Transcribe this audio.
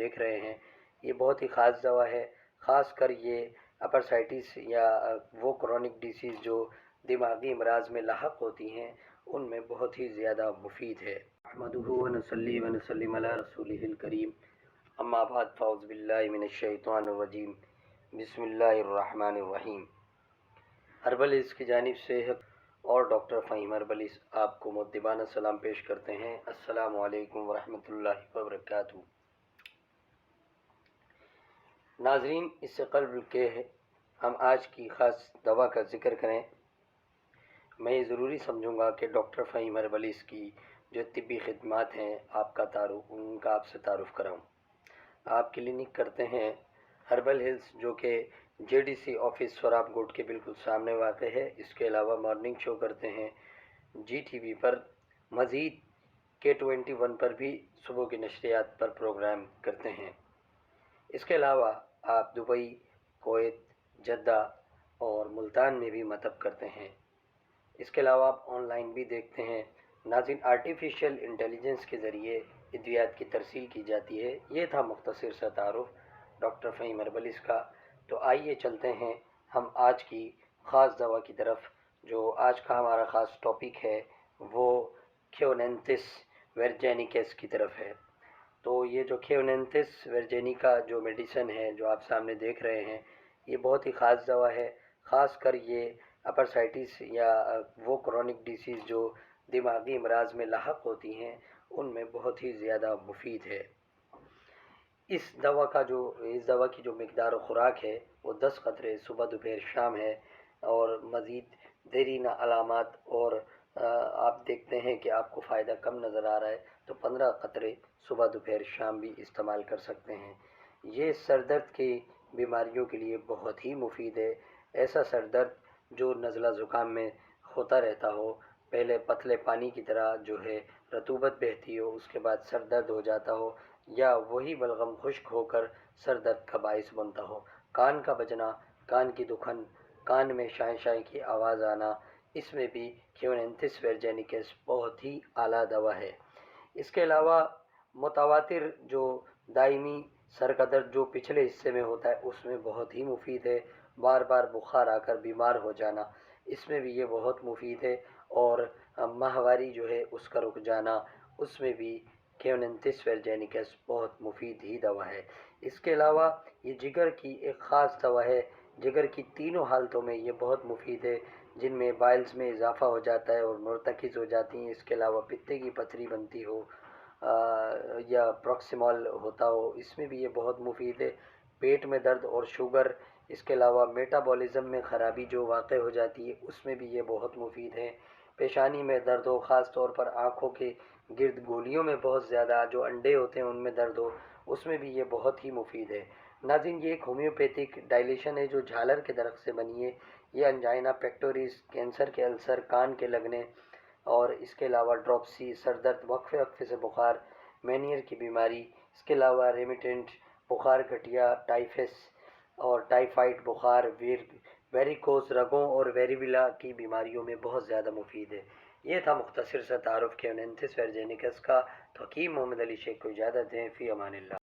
دیکھ رہے ہیں یہ بہت ہی خاص دوا ہے، خاص کر یہ اپرسائٹس یا وہ کرونک ڈیزیز جو دماغی امراض میں لاحق ہوتی ہیں ان میں بہت ہی زیادہ مفید ہے۔ احمدہ و نصلی و نسلم علی رسولہ الکریم، اما بعد فاعوذ باللہ من الشیطان الرجیم، بسم اللہ الرحمن الرحیم۔ ہربلز کی جانب سے اور ڈاکٹر فہیم ہربلز آپ کو مؤدبانہ سلام پیش کرتے ہیں۔ السلام علیکم ورحمۃ اللہ وبرکاتہ۔ ناظرین، اس سے قبل کہ ہم آج کی خاص دوا کا ذکر کریں، میں یہ ضروری سمجھوں گا کہ ڈاکٹر فہیم ہربلز کی جو طبی خدمات ہیں ان کا آپ سے تعارف کراؤں۔ آپ کلینک کرتے ہیں ہربل ہلز، جو کہ جے ڈی سی آفس سوراب گوٹ کے بالکل سامنے واقع ہے۔ اس کے علاوہ مارننگ شو کرتے ہیں جی ٹی وی پر، مزید K21 پر بھی صبح کی نشریات پر پروگرام کرتے ہیں۔ اس کے علاوہ آپ دبئی، کویت، جدہ اور ملتان میں بھی مطب کرتے ہیں۔ اس کے علاوہ آپ آن لائن بھی دیکھتے ہیں۔ ناظرین، آرٹیفیشل انٹیلیجنس کے ذریعے ادویات کی ترسیل کی جاتی ہے۔ یہ تھا مختصر سا تعارف ڈاکٹر فہیم ہربلز کا۔ تو آئیے چلتے ہیں ہم آج کی خاص دوا کی طرف۔ جو آج کا ہمارا خاص ٹاپک ہے وہ کیونینتھس ورجینیکس کی طرف ہے۔ تو یہ جو کیونینتھس ورجینیکا جو میڈیسن ہے جو آپ سامنے دیکھ رہے ہیں، یہ بہت ہی خاص دوا ہے، خاص کر یہ اپرسائٹس یا وہ کرونک ڈیزیز جو دماغی امراض میں لاحق ہوتی ہیں ان میں بہت ہی زیادہ مفید ہے۔ اس دوا کی جو مقدار و خوراک ہے وہ 10 قطرے صبح دوپہر شام ہے، اور مزید دیرینہ علامات اور آپ دیکھتے ہیں کہ آپ کو فائدہ کم نظر آ رہا ہے تو 15 قطرے صبح دوپہر شام بھی استعمال کر سکتے ہیں۔ یہ سر درد کی بیماریوں کے لیے بہت ہی مفید ہے۔ ایسا سر درد جو نزلہ زکام میں ہوتا رہتا ہو، پہلے پتلے پانی کی طرح جو ہے رطوبت بہتی ہو، اس کے بعد سر درد ہو جاتا ہو، یا وہی بلغم خشک ہو کر سر درد کا باعث بنتا ہو، کان کا بجنا، کان کی دکھن، کان میں شائیں شائیں کی آواز آنا، اس میں بھی کیونینتھس ورجینیکس بہت ہی اعلیٰ دوا ہے۔ اس کے علاوہ متواتر جو دائمی سر کا درد جو پچھلے حصے میں ہوتا ہے اس میں بہت ہی مفید ہے۔ بار بار بخار آ کر بیمار ہو جانا، اس میں بھی یہ بہت مفید ہے، اور ماہواری جو ہے اس کا رک جانا، اس میں بھی کیونینتھس ورجینیکس بہت مفید ہی دوا ہے۔ اس کے علاوہ یہ جگر کی ایک خاص دوا ہے۔ جگر کی تینوں حالتوں میں یہ بہت مفید ہے، جن میں بائلز میں اضافہ ہو جاتا ہے اور مرتکز ہو جاتی ہیں۔ اس کے علاوہ پتے کی پتھری بنتی ہو یا پروکسیمال ہوتا ہو، اس میں بھی یہ بہت مفید ہے۔ پیٹ میں درد اور شوگر، اس کے علاوہ میٹابولزم میں خرابی جو واقع ہو جاتی ہے اس میں بھی یہ بہت مفید ہے۔ پیشانی میں درد ہو، خاص طور پر آنکھوں کے گرد گولیوں میں بہت زیادہ جو انڈے ہوتے ہیں ان میں درد ہو، اس میں بھی یہ بہت ہی مفید ہے۔ ناظرین، یہ ایک ہومیوپیتھک ڈائلیشن ہے جو جھالر کے درخت سے بنی ہے۔ یہ انجائنا پیکٹوریس، کینسر کے السر، کان کے لگنے، اور اس کے علاوہ ڈراپسی، سر درد، وقفے وقفے سے بخار، مینیر کی بیماری، اس کے علاوہ ریمیٹنٹ، بخار گٹھیا، ٹائفس اور ٹائفائڈ بخار، ویریکوز رگوں اور ویریولا کی بیماریوں میں بہت زیادہ مفید ہے۔ یہ تھا مختصر سا تعارف کیونینتھس ورجینیکس کا۔ تو حکیم محمد علی شیخ کو اجازت دیں، فی امان اللہ۔